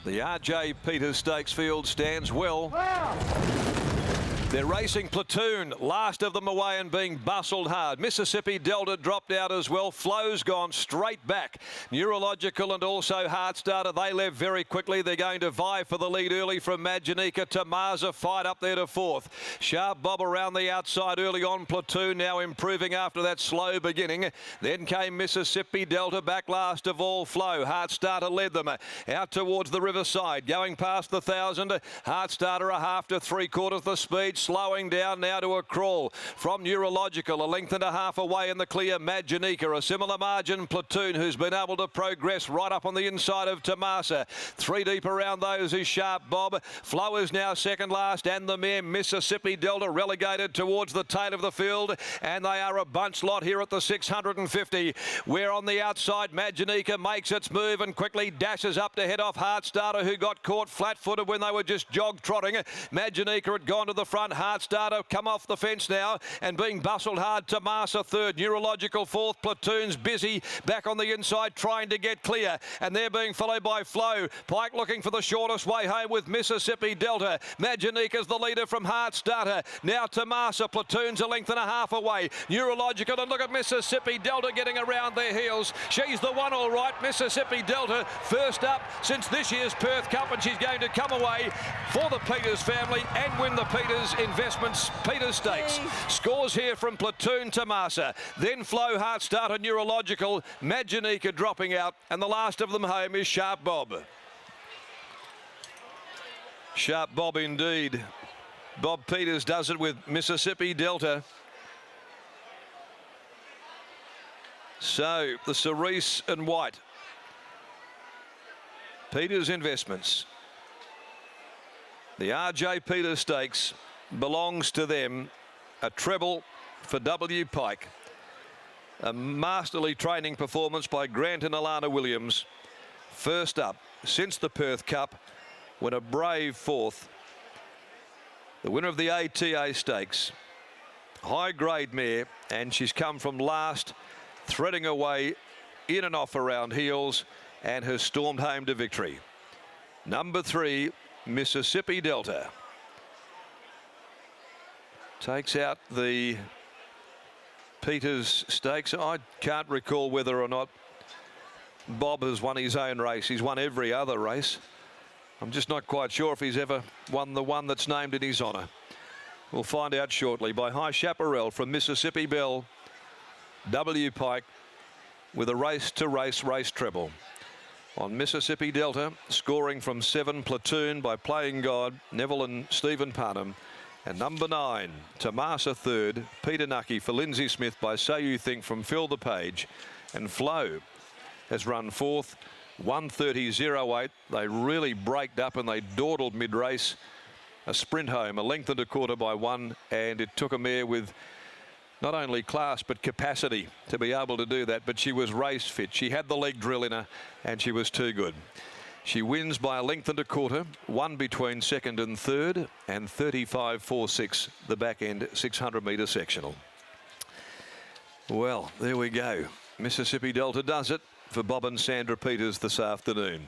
The R.J. Peters Stakes field stands well. They're racing Platoon, last of them away and being bustled hard. Mississippi Delta dropped out as well. Flow's gone straight back. Neurological and also Heartstarter, they left very quickly. They're going to vie for the lead early from Maginica. Tamasa fight up there to fourth. Sharp Bob around the outside early on. Platoon now improving after that slow beginning. Then came Mississippi Delta back last of all. Flow. Heartstarter led them out towards the riverside. Going past the 1,000. Heartstarter a half to 3/4 the speed. Slowing down now to a crawl from Neurological, a length and a half away in the clear. Maginica, a similar margin. Platoon, who's been able to progress right up on the inside of Tamasa. 3 deep around those is Sharp Bob. Flow is now second last, and the mare Mississippi Delta relegated towards the tail of the field, and they are a bunch lot here at the 650. Where on the outside Maginica makes its move and quickly dashes up to head off Heartstarter, who got caught flat-footed when they were just jog-trotting. Maginica had gone to the front. Heartstarter come off the fence now and being bustled hard. Tamasa third, Neurological fourth. Platoon's busy back on the inside trying to get clear, and they're being followed by Flow. Pike looking for the shortest way home with Mississippi Delta. Maginica's the leader from Heartstarter. Now Tamasa. Platoon's a length and a half away. Neurological, and look at Mississippi Delta getting around their heels. She's the one all right. Mississippi Delta first up since this year's Perth Cup, and she's going to come away for the Peters family and win the Peters Investments Peters Stakes. Scores here from Platoon, Tamasa, then Flow, Heartstarter, Neurological, Maginica dropping out, and the last of them home is Sharp Bob. Sharp Bob indeed. Bob Peters does it with Mississippi Delta. So the Cerise and White Peters Investments. The R.J. Peters Stakes belongs to them. A treble for W. Pike. A masterly training performance by Grant and Alana Williams. First up since the Perth Cup, when a brave fourth. The winner of the ATA Stakes. High grade mare, and she's come from last, threading away in and off around heels, and has stormed home to victory. Number 3, Mississippi Delta. Takes out the Peters Stakes. I can't recall whether or not Bob has won his own race. He's won every other race. I'm just not quite sure if he's ever won the one that's named in his honour. We'll find out shortly. By High Chaparral from Mississippi Belle, W. Pike with a race to race treble. On Mississippi Delta, scoring from 7, Platoon by Playing God, Neville and Stephen Parnham. And number 9, Tamasa third, Peter Nucky for Lindsay Smith by So You Think from Phil the Page. And Flow has run fourth, 1:30.08. They really braked up and they dawdled mid-race. A sprint home, a length and a quarter by 1, and it took a mare with not only class but capacity to be able to do that, but she was race fit. She had the leg drill in her and she was too good. She wins by a length and a quarter, 1 between second and third, and 35.46 the back end 600-metre sectional. Well, there we go. Mississippi Delta does it for Bob and Sandra Peters this afternoon.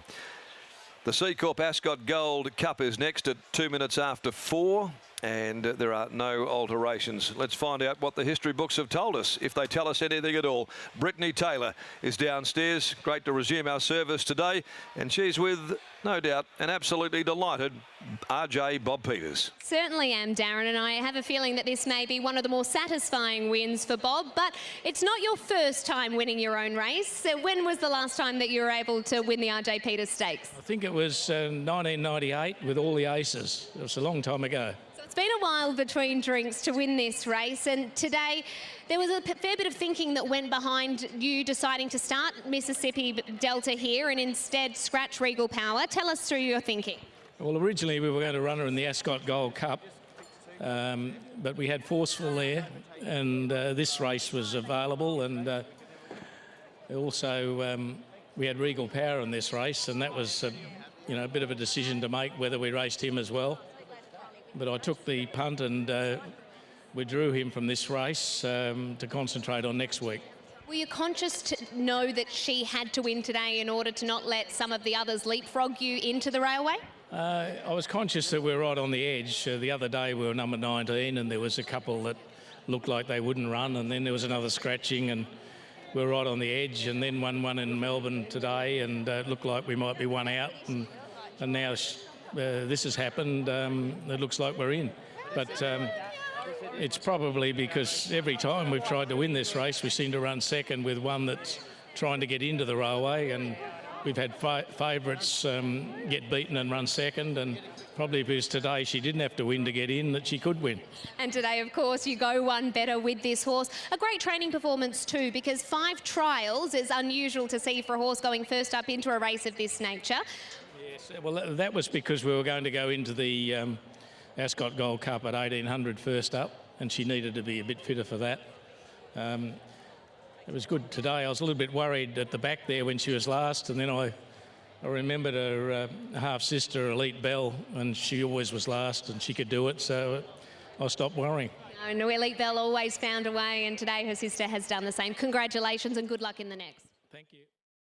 The C Corp Ascot Gold Cup is next at 2 minutes after 4. And there are no alterations. Let's find out what the history books have told us, if they tell us anything at all. Brittany Taylor is downstairs. Great to resume our service today. And she's with, no doubt, an absolutely delighted R.J. Bob Peters. Certainly am, Darren, and I have a feeling that this may be one of the more satisfying wins for Bob, but it's not your first time winning your own race. So when was the last time that you were able to win the R.J. Peters Stakes? I think it was 1998 with all the aces. It was a long time ago. It's been a while between drinks to win this race, and today there was a fair bit of thinking that went behind you deciding to start Mississippi Delta here and instead scratch Regal Power. Tell us through your thinking. Well, originally we were going to run her in the Ascot Gold Cup, but we had Forceful there, and this race was available, and also we had Regal Power in this race, and that was a bit of a decision to make whether we raced him as well. But I took the punt and withdrew him from this race to concentrate on next week. Were you conscious to know that she had to win today in order to not let some of the others leapfrog you into the railway? I was conscious that we were right on the edge. The other day we were number 19 and there was a couple that looked like they wouldn't run, and then there was another scratching and we were right on the edge, and then one in Melbourne today, and it looked like we might be one out, and now this has happened. It looks like we're in. But it's probably because every time we've tried to win this race, we seem to run second with one that's trying to get into the railway, and we've had favourites get beaten and run second, and probably because today she didn't have to win to get in, that she could win. And today, of course, you go one better with this horse. A great training performance too, because 5 trials is unusual to see for a horse going first up into a race of this nature. Yes, well, that was because we were going to go into the Ascot Gold Cup at 1800 first up, and she needed to be a bit fitter for that. It was good today. I was a little bit worried at the back there when she was last, and then I remembered her half-sister, Elite Bell, and she always was last and she could do it, so I stopped worrying. No, Elite Bell always found a way, and today her sister has done the same. Congratulations and good luck in the next. Thank you.